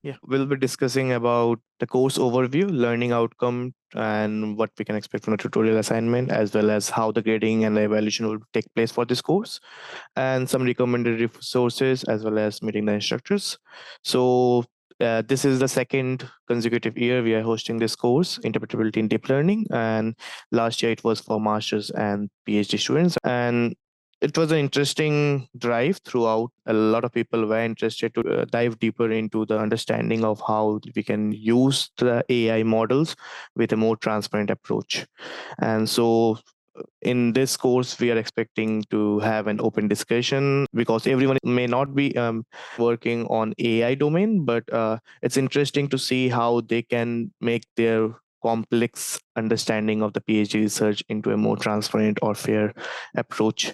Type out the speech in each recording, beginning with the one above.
Yeah, we'll be discussing about the course overview, learning outcome, and what we can expect from the tutorial assignment, as well as how the grading and the evaluation will take place for this course, and some recommended resources, as well as meeting the instructors. So, this is the second consecutive year we are hosting this course, Interpretability in Deep Learning. And last year it was for masters and PhD students. And it was an interesting drive throughout. A lot of people were interested to dive deeper into the understanding of how we can use the AI models with a more transparent approach. And so in this course, we are expecting to have an open discussion because everyone may not be working on AI domain, but it's interesting to see how they can make their complex understanding of the PhD research into a more transparent or fair approach.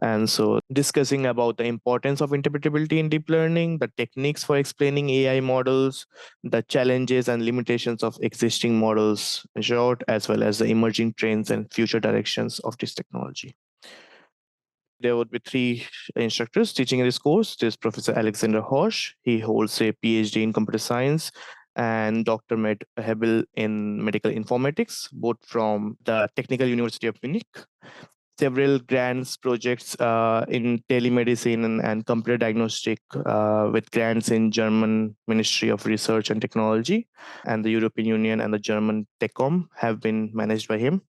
And so discussing about the importance of interpretability in deep learning, the techniques for explaining AI models, the challenges and limitations of existing models, in short, as well as the emerging trends and future directions of this technology. There would be three instructors teaching in this course. There's Professor Alexander Horsch. He holds a PhD in computer science, and Dr. Med Hebel in medical informatics, both from the Technical University of Munich. Several grants projects in telemedicine and computer diagnostic with grants in German Ministry of Research and Technology and the European Union and the German TECOM have been managed by him.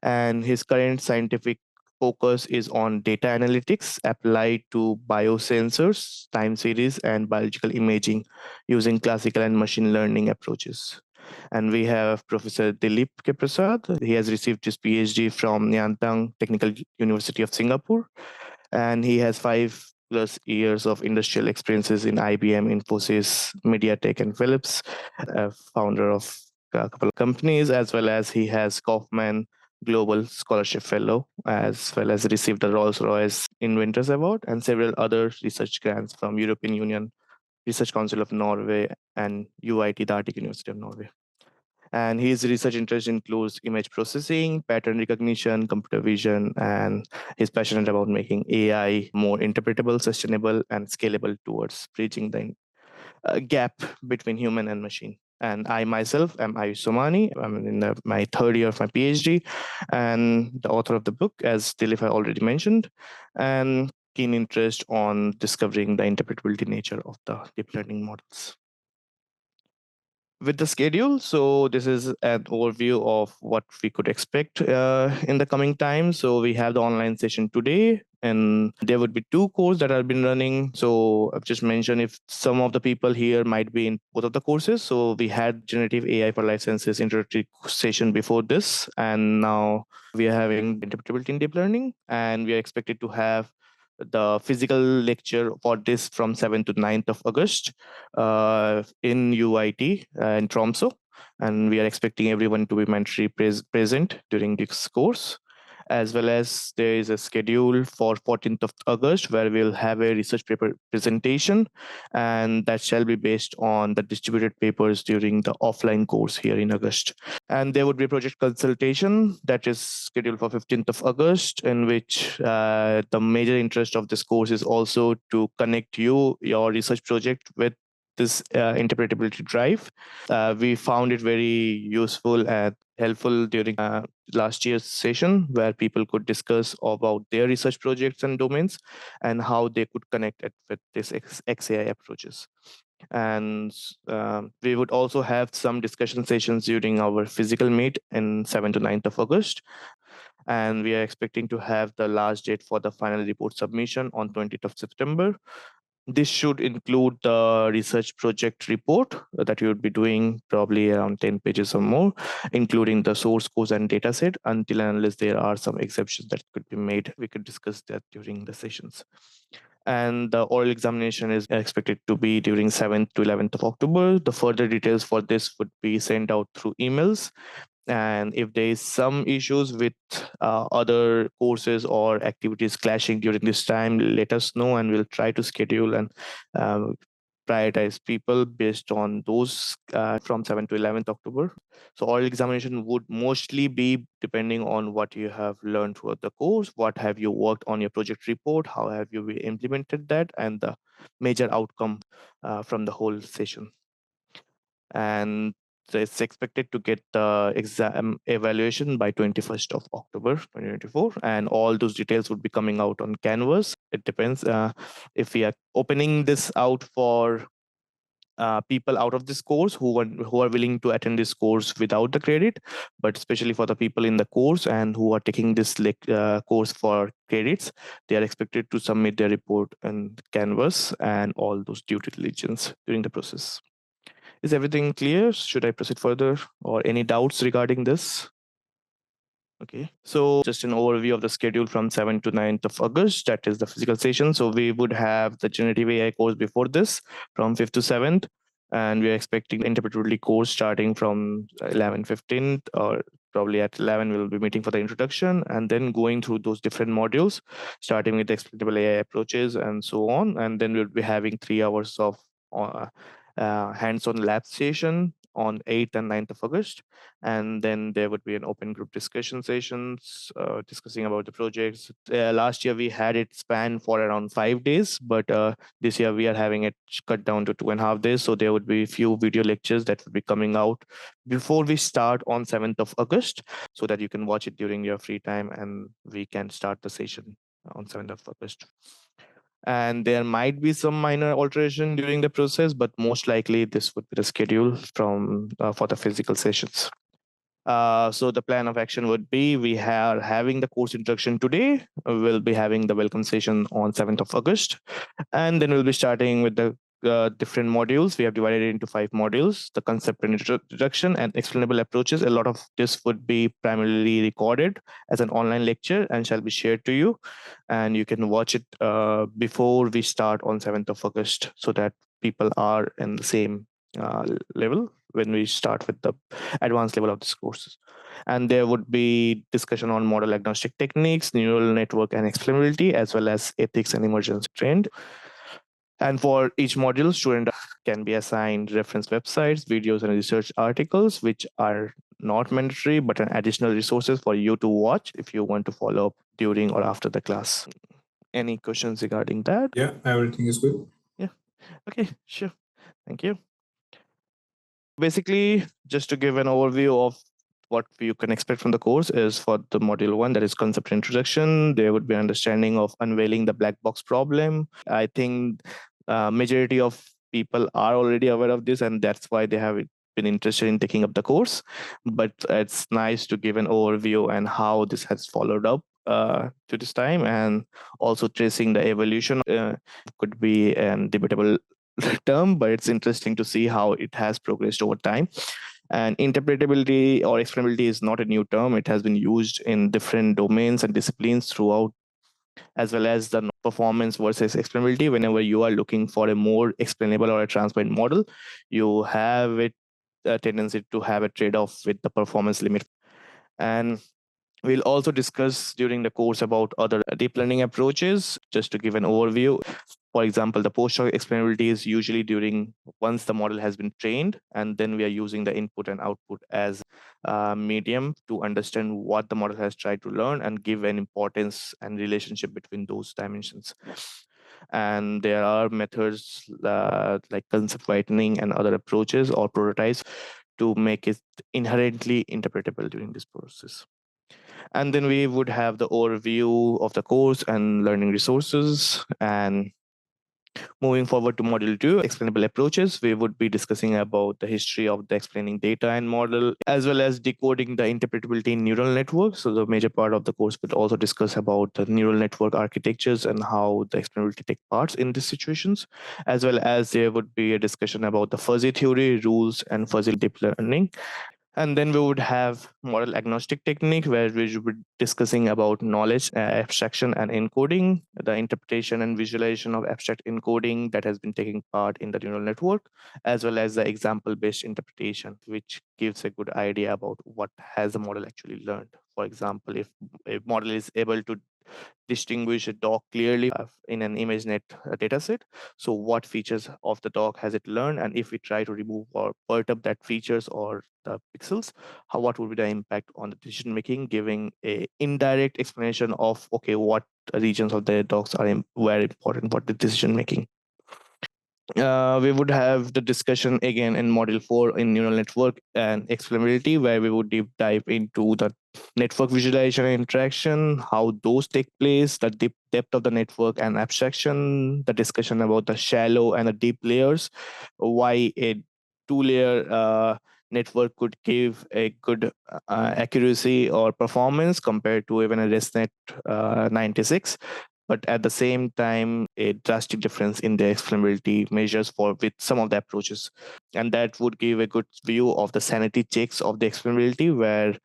And his current scientific focus is on data analytics applied to biosensors, time series, and biological imaging using classical and machine learning approaches. And we have Professor Dilip Prasad. He has received his PhD from Nyantang Technical University of Singapore, and he has 5+ years of industrial experiences in IBM, Infosys, MediaTek, and Philips, founder of a couple of companies, as well as he has Kaufman Global Scholarship Fellow, as well as received the Rolls-Royce Inventors Award and several other research grants from European Union, Research Council of Norway, and UIT, the Arctic University of Norway. And his research interest includes image processing, pattern recognition, computer vision, and he's passionate about making AI more interpretable, sustainable, and scalable towards bridging the gap between human and machine. And I myself am Ayush Somani. I'm in my third year of my PhD and the author of the book, as Dilip already mentioned, and keen interest on discovering the interpretability nature of the deep learning models. With the schedule, so this is an overview of what we could expect in the coming time. So we have the online session today, and there would be two courses that have been running. So I've just mentioned if some of the people here might be in both of the courses. So we had generative AI for life sciences introductory session before this, and now we are having interpretability in deep learning, and we are expected to have the physical lecture for this from 7th to 9th of August in UIT in Tromsø. And we are expecting everyone to be mandatory present during this course. As well as there is a schedule for 14th of August where we'll have a research paper presentation, and that shall be based on the distributed papers during the offline course here in August. And there would be a project consultation that is scheduled for 15th of August, in which the major interest of this course is also to connect your research project with this interpretability drive. We found it very useful and helpful during last year's session, where people could discuss about their research projects and domains and how they could connect it with this XAI approaches. And we would also have some discussion sessions during our physical meet in 7th to 9th of August. And we are expecting to have the last date for the final report submission on 20th of September. This should include the research project report that you would be doing, probably around 10 pages or more, including the source codes and dataset. Until and unless there are some exceptions that could be made, we could discuss that during the sessions. And the oral examination is expected to be during 7th to 11th of October. The further details for this would be sent out through emails. And if there is some issues with other courses or activities clashing during this time, let us know, and we'll try to schedule and prioritize people based on those from 7th to 11th October. So oral examination would mostly be depending on what you have learned throughout the course, what have you worked on your project report, how have you implemented that, and the major outcome from the whole session. and it's expected to get the exam evaluation by 21st of October 2024, and all those details would be coming out on Canvas. It depends if we are opening this out for people out of this course who are willing to attend this course without the credit, but especially for the people in the course and who are taking this course for credits, they are expected to submit their report on Canvas and all those due diligence during the process. Is everything clear? Should I proceed further, or any doubts regarding this? Okay, so just an overview of the schedule from 7th to 9th of August, that is the physical session. So we would have the generative AI course before this from 5th to 7th, and we are expecting the interpretability course starting from 11:15, or probably at 11 we'll be meeting for the introduction, and then going through those different modules, starting with explainable AI approaches and so on. And then we'll be having 3 hours of uh, hands-on lab session on 8th and 9th of August, and then there would be an open group discussion sessions discussing about the projects. Last year we had it span for around 5 days, but this year we are having it cut down to 2.5 days. So there would be a few video lectures that would be coming out before we start on 7th of August, so that you can watch it during your free time and we can start the session on 7th of August. And there might be some minor alteration during the process, but most likely this would be the schedule from for the physical sessions. So the plan of action would be, we are having the course introduction today. We'll be having the welcome session on 7th of August. And then we'll be starting with the different modules. We have divided it into 5 modules: the concept and introduction and explainable approaches. A lot of this would be primarily recorded as an online lecture and shall be shared to you. And you can watch it before we start on 7th of August, so that people are in the same level when we start with the advanced level of these courses. And there would be discussion on model agnostic techniques, neural network and explainability, as well as ethics and emergence trend. And for each module, student can be assigned reference websites, videos, and research articles, which are not mandatory, but an additional resources for you to watch if you want to follow up during or after the class. Any questions regarding that? Yeah, everything is good. Yeah. Okay, sure. Thank you. Basically, just to give an overview of what you can expect from the course, is for the module 1, that is concept introduction, there would be understanding of unveiling the black box problem. I think majority of people are already aware of this, and that's why they have been interested in taking up the course. But it's nice to give an overview and how this has followed up to this time, and also tracing the evolution could be a debatable term, but it's interesting to see how it has progressed over time. And interpretability or explainability is not a new term. It has been used in different domains and disciplines throughout, as well as the performance versus explainability. Whenever you are looking for a more explainable or a transparent model, you have a tendency to have a trade-off with the performance limit. And we'll also discuss during the course about other deep learning approaches. Just to give an overview, for example, the post-hoc explainability is usually during once the model has been trained, and then we are using the input and output as a medium to understand what the model has tried to learn and give an importance and relationship between those dimensions. And there are methods like concept whitening and other approaches or prototypes to make it inherently interpretable during this process. And then we would have the overview of the course and learning resources. And moving forward to module 2, explainable approaches, we would be discussing about the history of the explaining data and model, as well as decoding the interpretability in neural networks. So the major part of the course would also discuss about the neural network architectures and how the explainability take parts in these situations, as well as there would be a discussion about the fuzzy theory, rules, and fuzzy deep learning. And then we would have model agnostic technique, where we would be discussing about knowledge abstraction and encoding, the interpretation and visualization of abstract encoding that has been taking part in the neural network, as well as the example-based interpretation, which gives a good idea about what has the model actually learned. For example, if a model is able to distinguish a dog clearly in an ImageNet dataset, so what features of the dog has it learned? And if we try to remove or perturb that features or the pixels, what would be the impact on the decision making, giving a indirect explanation of, okay, what regions of the dogs are very important for the decision making. we would have the discussion again in module 4 in neural network and explainability, where we would deep dive into the network visualization and interaction, how those take place, the deep depth of the network and abstraction, the discussion about the shallow and the deep layers, why a two-layer network could give a good accuracy or performance compared to even a ResNet 96, but at the same time a drastic difference in the explainability measures for with some of the approaches, and that would give a good view of the sanity checks of the explainability, where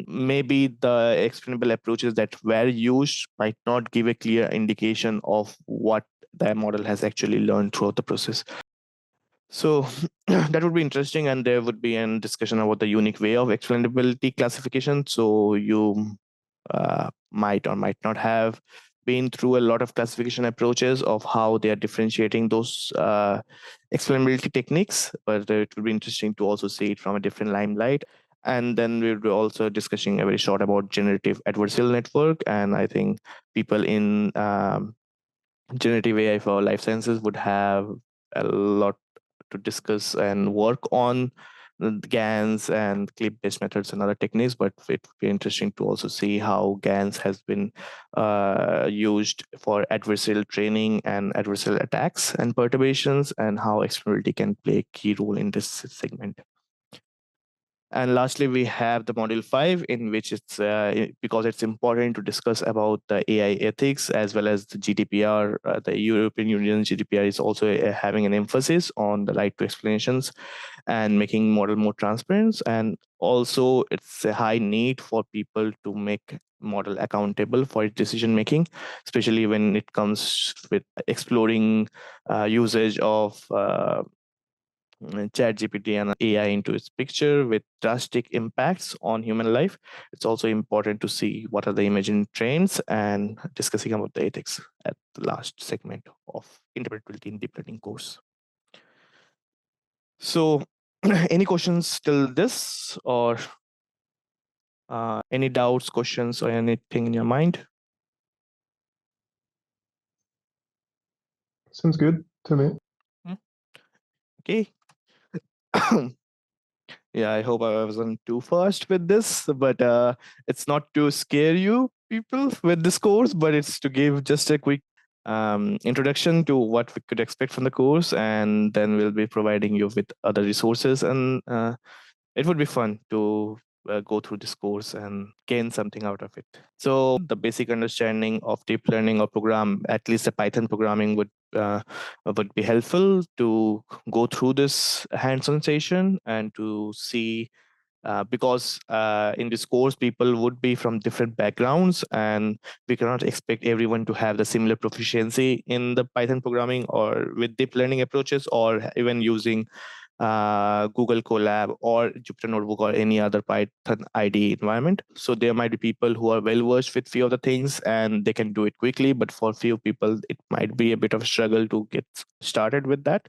maybe the explainable approaches that were used might not give a clear indication of what the model has actually learned throughout the process. So that would be interesting, and there would be a discussion about the unique way of explainability classification. So you might or might not have been through a lot of classification approaches of how they are differentiating those explainability techniques, but it would be interesting to also see it from a different limelight. And then we will be also discussing a very short about generative adversarial network. And I think people in generative AI for life sciences would have a lot to discuss and work on the GANs and clip-based methods and other techniques, but it would be interesting to also see how GANs has been used for adversarial training and adversarial attacks and perturbations, and how explainability can play a key role in this segment. And lastly, we have the module 5, in which it's because it's important to discuss about the AI ethics as well as the GDPR. The European Union GDPR is also having an emphasis on the right to explanations and making model more transparent. And also, it's a high need for people to make model accountable for its decision making, especially when it comes with exploring usage of ChatGPT and AI into its picture with drastic impacts on human life. It's also important to see what are the emerging trends and discussing about the ethics at the last segment of interpretability in deep learning course. So, any questions till this, or any doubts, questions, or anything in your mind? Sounds good to me. Okay. Yeah, I hope I wasn't too fast with this, but it's not to scare you people with this course, but it's to give just a quick introduction to what we could expect from the course, and then we'll be providing you with other resources, and it would be fun to go through this course and gain something out of it. So the basic understanding of deep learning or program, at least the Python programming, would be helpful to go through this hands-on session and to see because in this course people would be from different backgrounds, and we cannot expect everyone to have the similar proficiency in the Python programming or with deep learning approaches, or even using Google Colab or Jupyter Notebook or any other Python IDE environment. So there might be people who are well versed with few of the things and they can do it quickly, but for few people it might be a bit of a struggle to get started with that.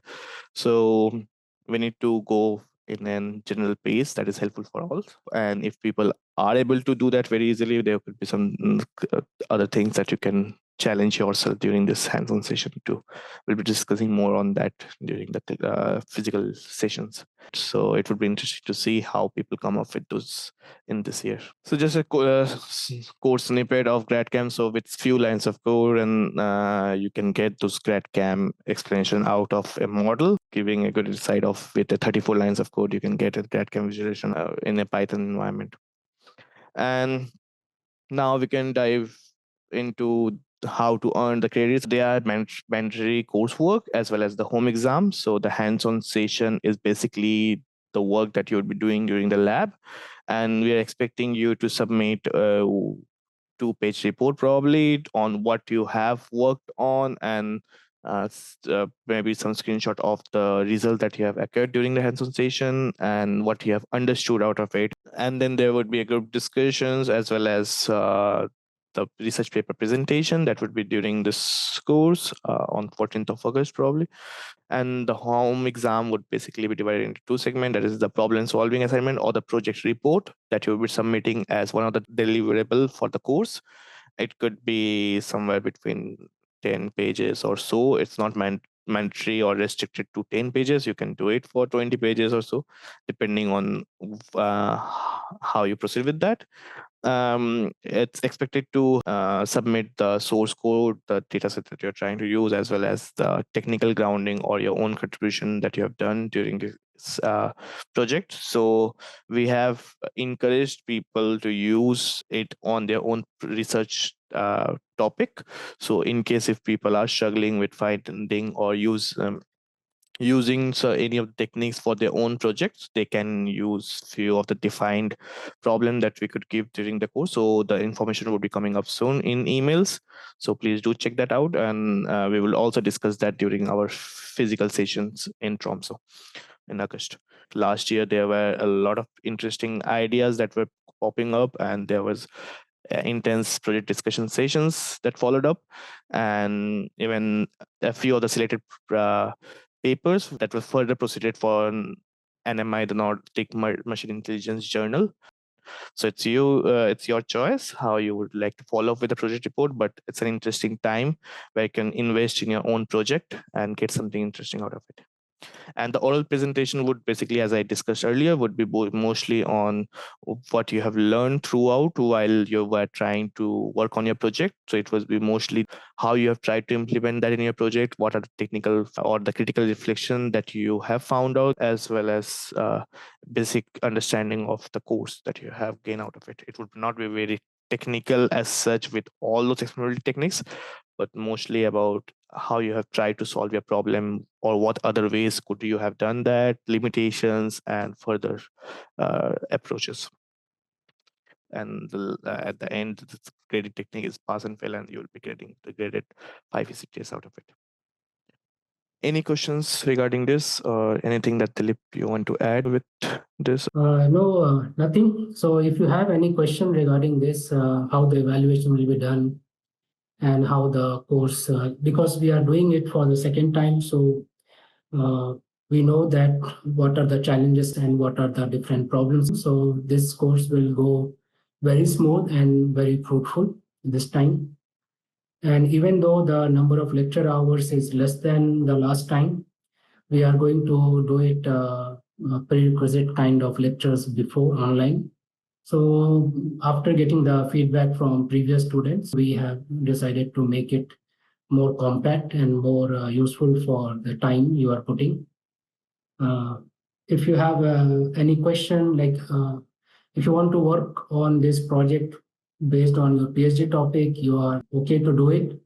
So we need to go in a general pace that is helpful for all. And if people are able to do that very easily, there could be some other things that you can challenge yourself during this hands-on session too. We'll be discussing more on that during the physical sessions. So it would be interesting to see how people come up with those in this year. So just a code snippet of GradCam. So with few lines of code, and you can get those GradCam explanation out of a model, giving a good insight of with the 34 lines of code, you can get a GradCam visualization in a Python environment. And now we can dive into how to earn the credits. They are mandatory coursework as well as the home exam. So the hands-on session is basically the work that you would be doing during the lab, and we are expecting you to submit a 2-page report probably on what you have worked on, and maybe some screenshot of the result that you have occurred during the hands-on session and what you have understood out of it. And then there would be a group discussions as well as the research paper presentation that would be during this course on 14th of August probably. And the home exam would basically be divided into two segments. That is the problem solving assignment or the project report that you will be submitting as one of the deliverable for the course. It could be somewhere between 10 pages or so. It's not mandatory or restricted to 10 pages. You can do it for 20 pages or so, depending on how you proceed with that. It's expected to submit the source code, the dataset that you're trying to use, as well as the technical grounding or your own contribution that you have done during this project. So we have encouraged people to use it on their own research topic. So in case if people are struggling with finding or using any of the techniques for their own projects, they can use few of the defined problem that we could give during the course. So the information will be coming up soon in emails, so please do check that out. And we will also discuss that during our physical sessions in Tromso in August. Last year there were a lot of interesting ideas that were popping up, and there was intense project discussion sessions that followed up, and even a few of the selected papers that were further proceeded for an NMI, the Nordic Machine Intelligence Journal. So it's your choice how you would like to follow up with the project report, but it's an interesting time where you can invest in your own project and get something interesting out of it. And the oral presentation would basically, as I discussed earlier, would be mostly on what you have learned throughout while you were trying to work on your project. So it was be mostly how you have tried to implement that in your project, what are the technical or the critical reflection that you have found out, as well as basic understanding of the course that you have gained out of it. It would not be very technical as such with all those exploratory techniques, but mostly about how you have tried to solve your problem, or what other ways could you have done that, limitations, and further approaches. And at the end, the grading technique is pass and fail, and you will be getting the graded 5 ECTS out of it. Any questions regarding this, or anything that Dilip you want to add with this? No, nothing. So if you have any question regarding this, how the evaluation will be done and how the course, because we are doing it for the second time, so we know that what are the challenges and what are the different problems. So this course will go very smooth and very fruitful this time. And even though the number of lecture hours is less than the last time, we are going to do it prerequisite kind of lectures before online. So after getting the feedback from previous students, we have decided to make it more compact and more useful for the time you are putting. If you have any question, like if you want to work on this project based on your PhD topic, you are okay to do it,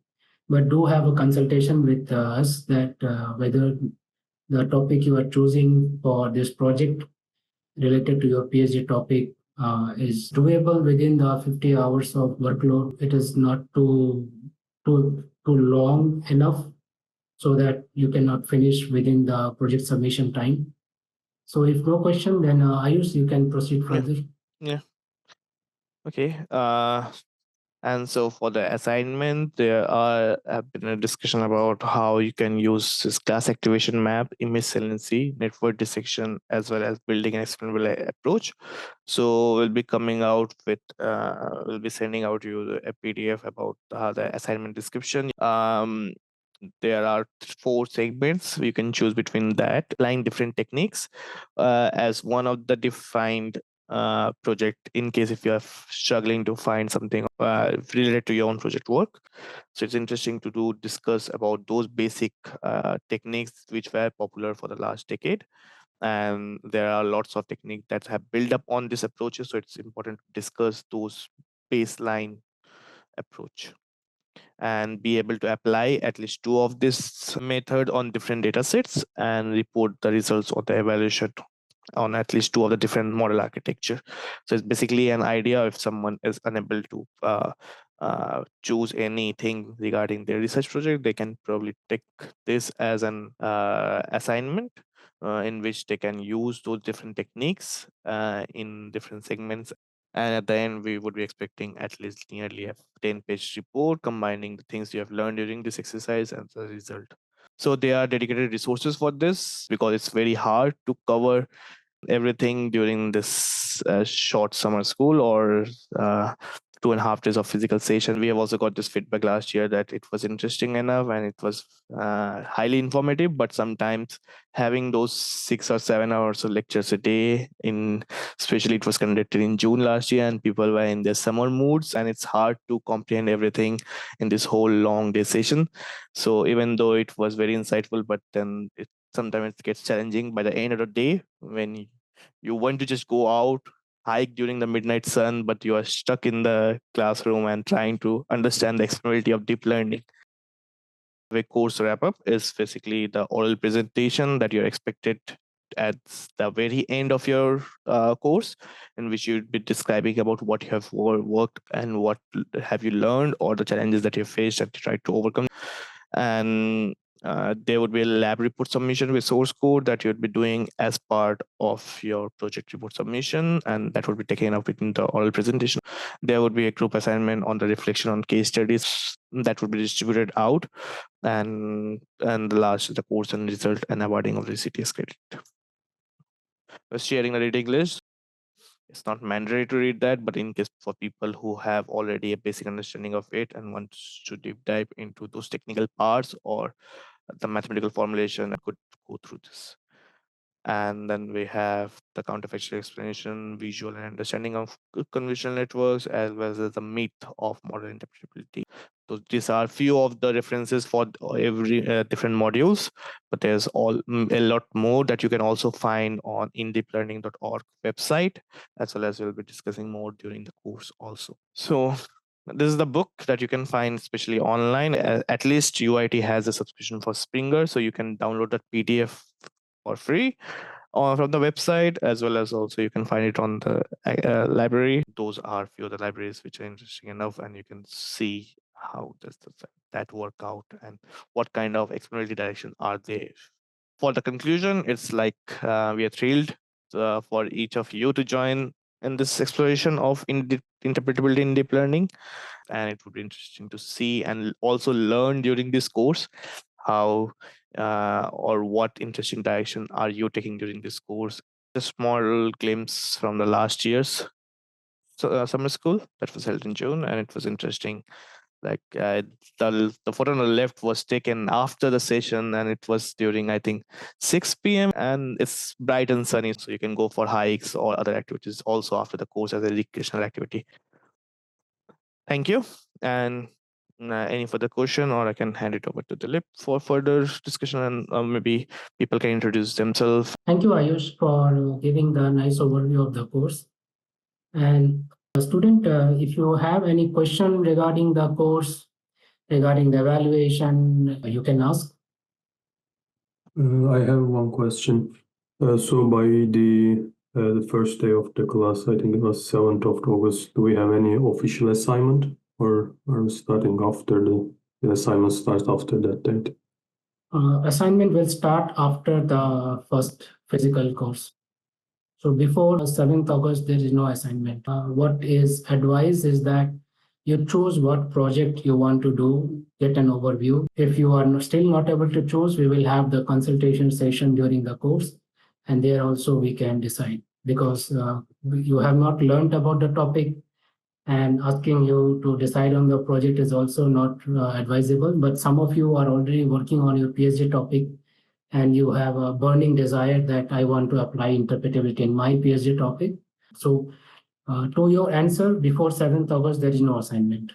but do have a consultation with us that whether the topic you are choosing for this project related to your PhD topic is doable within the 50 hours of workload. It is not too long enough so that you cannot finish within the project submission time. So if no question, then Ayush, you can proceed further. Yeah. Okay. And so for the assignment, there have been a discussion about how you can use this class activation map, image saliency, network dissection, as well as building an explainable approach. So we'll be coming out with, we'll be sending out you a PDF about the assignment description. There are 4 segments. You can choose between that, applying different techniques as one of the defined project, in case if you are struggling to find something related to your own project work. So it's interesting to discuss about those basic techniques which were popular for the last decade, and there are lots of techniques that have built up on these approaches, so it's important to discuss those baseline approach and be able to apply at least 2 of this method on different data sets and report the results of the evaluation on at least 2 of the different model architecture. So it's basically an idea if someone is unable to choose anything regarding their research project, they can probably take this as an assignment in which they can use those different techniques in different segments. And at the end, we would be expecting at least nearly a 10-page report combining the things you have learned during this exercise and the result. So there are dedicated resources for this because it's very hard to cover everything during this short summer school or 2.5 days of physical session. We have also got this feedback last year that it was interesting enough and it was highly informative, but sometimes having those 6 or 7 hours of lectures a day, in especially it was conducted in June last year and people were in their summer moods, and it's hard to comprehend everything in this whole long day session. So even though it was very insightful, but then sometimes it gets challenging by the end of the day when you want to just go out, hike during the midnight sun, but you are stuck in the classroom and trying to understand the explainability of deep learning. The course wrap up is basically the oral presentation that you're expected at the very end of your course, in which you'd be describing about what you have worked and what have you learned, or the challenges that you faced and you tried to overcome. And there would be a lab report submission with source code that you'd be doing as part of your project report submission, and that would be taken up within the oral presentation. There would be a group assignment on the reflection on case studies that would be distributed out, and the last is the course and result and awarding of the ECTS credit. Sharing the reading list. It's not mandatory to read that, but in case for people who have already a basic understanding of it and want to deep dive into those technical parts or the mathematical formulation, could go through this. And then we have the counterfactual explanation, visual and understanding of convolutional networks, as well as the myth of model interpretability. So these are few of the references for every different modules, but there's a lot more that you can also find on indeeplearning.org website, as well as we'll be discussing more during the course also. So this is the book that you can find especially online. At least UIT has a subscription for Springer, so you can download that PDF for free from the website, as well as also you can find it on the library. Those are few of the libraries which are interesting enough, and you can see how does that work out and what kind of explanatory direction are there. For the conclusion, it's like we are thrilled for each of you to join in this exploration of interpretability in deep learning, and it would be interesting to see and also learn during this course how or what interesting direction are you taking during this course. A small glimpse from the last year's summer school that was held in June, and it was interesting. Like the photo on the left was taken after the session, and it was during I think 6 p.m. and it's bright and sunny, so you can go for hikes or other activities also after the course as a recreational activity. Thank you. And any further question, or I can hand it over to Dilip for further discussion, and maybe people can introduce themselves. Thank you, Ayush, for giving the nice overview of the course. And student, if you have any question regarding the course, regarding the evaluation, you can ask. I have one question. So by the first day of the class, I think it was 7th of August, do we have any official assignment, or are we starting after the assignment starts after that date? Assignment will start after the first physical course. So before 7th August, there is no assignment. What is advised is that you choose what project you want to do, get an overview. If you are still not able to choose, we will have the consultation session during the course, and there also we can decide, because you have not learned about the topic, and asking you to decide on the project is also not advisable. But some of you are already working on your PhD topic, and you have a burning desire that I want to apply interpretability in my PhD topic. So to your answer, before 7th August, there is no assignment.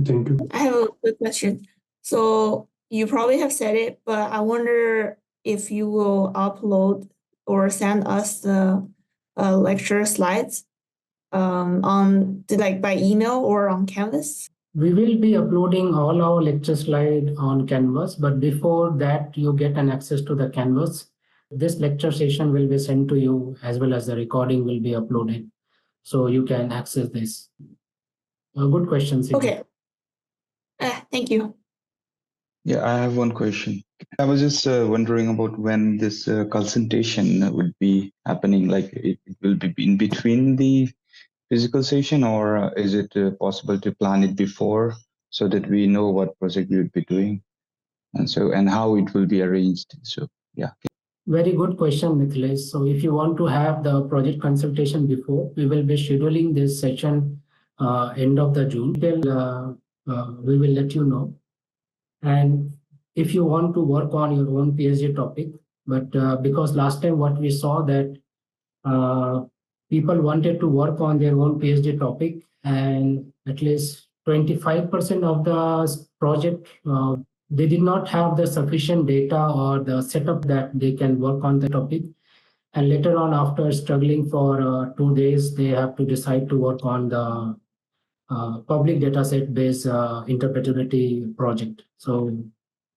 Thank you. I have a quick question. So you probably have said it, but I wonder if you will upload or send us the lecture slides like by email or on Canvas. We will be uploading all our lecture slide on Canvas, but before that, you get an access to the Canvas. This lecture session will be sent to you, as well as the recording will be uploaded, so you can access this. Good question, Sigrid. Okay. Thank you. Yeah, I have one question. I was just wondering about when this consultation would be happening. Like it will be in between the physical session, or is it possible to plan it before so that we know what project we would be doing, and how it will be arranged? So yeah. Very good question, Mithilesh. So if you want to have the project consultation before, we will be scheduling this session end of the June. We will let you know. And if you want to work on your own PhD topic, but because last time what we saw that people wanted to work on their own PhD topic, and at least 25% of the project they did not have the sufficient data or the setup that they can work on the topic. And later on, after struggling for 2 days, they have to decide to work on the public dataset based interpretability project. So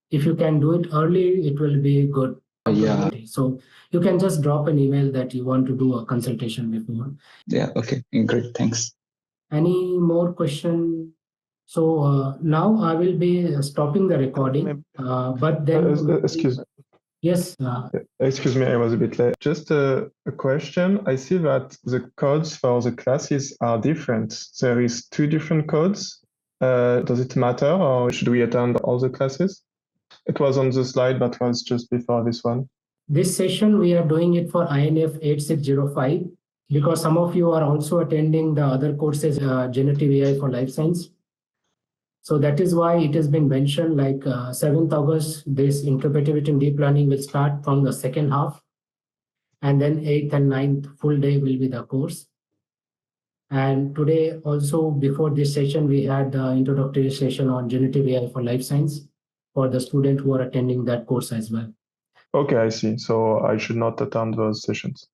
if you can do it early, it will be good. Yeah. So you can just drop an email that you want to do a consultation before. Yeah. Okay. Great. Thanks. Any more question? So now I will be stopping the recording. But then, Excuse yes. Excuse me, I was a bit late. Just a question. I see that the codes for the classes are different. There is 2 different codes. Does it matter, or should we attend all the classes? It was on the slide that was just before this one. This session, we are doing it for INF-8605 because some of you are also attending the other courses, Generative AI for Life Science. So that is why it has been mentioned like 7th August, this interpretivity and deep learning will start from the second half. And then 8th and 9th full day will be the course. And today also before this session, we had the introductory session on Generative AI for Life Science for the students who are attending that course as well. Okay, I see. So I should not attend those sessions.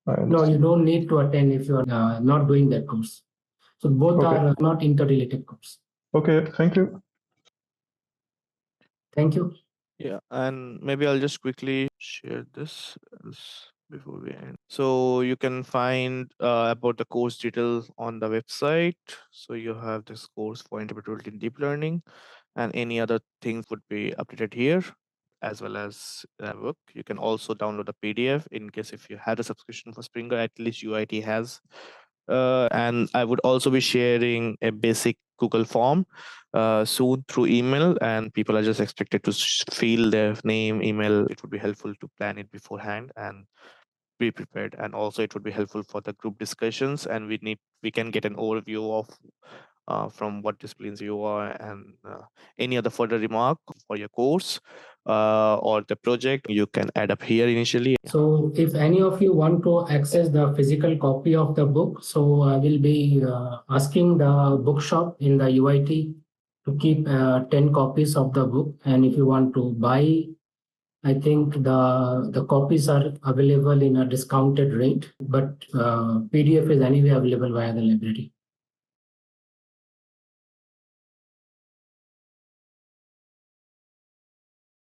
No, you don't need to attend if you are not doing that course. So both are not interrelated course. Okay, thank you. Thank you. Yeah, and maybe I'll just quickly share this before we end. So you can find about the course details on the website. So you have this course for interpretability in deep learning, and any other things would be updated here, as well as book. You can also download a PDF in case if you had a subscription for Springer, at least UIT has. And I would also be sharing a basic Google form soon through email, and people are just expected to fill their name, email. It would be helpful to plan it beforehand and be prepared, and also it would be helpful for the group discussions, and we can get an overview of from what disciplines you are, and any other further remark for your course or the project you can add up here initially. So if any of you want to access the physical copy of the book, so I will be asking the bookshop in the UIT to keep 10 copies of the book. And if you want to buy, I think the copies are available in a discounted rate, but PDF is anyway available via the library.